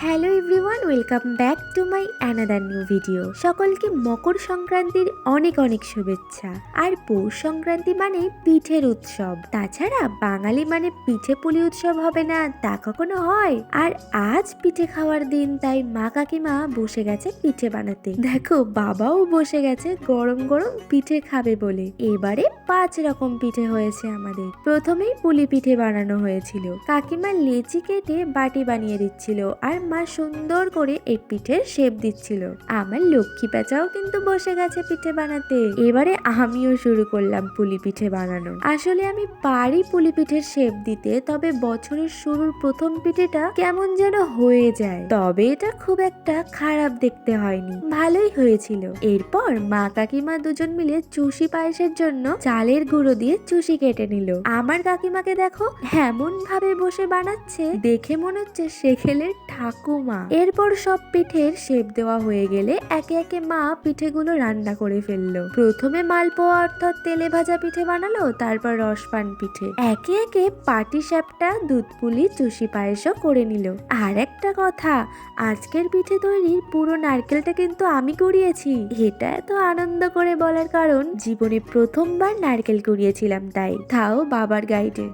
Hello everyone, welcome back to my another new video. সকলকে মকর সংক্রান্তির অনেক অনেক শুভেচ্ছা। আর পৌষ সংক্রান্তি মানে পিঠের উৎসব। তাছাড়া বাঙালি মানে পিঠে পুলি উৎসব হবে না তা কখনো হয়? আর আজ পিঠে খাওয়ার দিন, তাই মা কাকিমা বসে গেছে পিঠে বানাতে। দেখো, বাবাও বসে গেছে গরম গরম পিঠে খাবে বলে। এবারে 5 রকম পিঠে হয়েছে আমাদের। প্রথমেই পুলি পিঠে বানানো হয়েছিল। কাকিমা লেচি কেটে বাটি বানিয়ে দিচ্ছিল, আর মা সুন্দর করে এই পিঠের শেপ দিচ্ছিল। আমার লক্ষ্মী পেঁচাও কিন্তু বসে গেছে পিঠে বানাতে। এবারে আমিও শুরু করলাম পুলি পিঠে বানানো। আসলে আমি পারি পুলি পিঠের শেপ দিতে, তবে বছরের শুরুর প্রথম পিঠেটা কেমন যেন হয়ে যায়। তবে এটা খুব একটা খারাপ দেখতে হয়নি, ভালোই হয়েছিল। এরপর মা কাকিমা দুজন মিলে চুষি পায়েসের জন্য চালের গুঁড়ো দিয়ে চুষি কেটে নিল। আমার কাকিমাকে দেখো এমন ভাবে বসে বানাচ্ছে, দেখে মনে হচ্ছে সেকেলের ঠাকুমা। এরপর সব পিঠের শেপ দেওয়া হয়ে গেলে একে একে মা পিঠেগুলো রান্না করে ফেললো। প্রথমে মালপোয়া অর্থাৎ তেলে ভাজা পিঠে বানালো, তারপর রসপান পিঠে, একে একে পাটি সাপটা, দুধ পুলি, চুষি পায়েসও করে নিল। আর একটা কথা, আজকের পিঠে তৈরির পুরো নারকেলটা কিন্তু আমি কুড়িয়েছি। এটা এত আনন্দ করে বলার কারণ, জীবনে প্রথমবার নারকেল কুড়িয়েছিলাম, তাও বাবার গাইডে।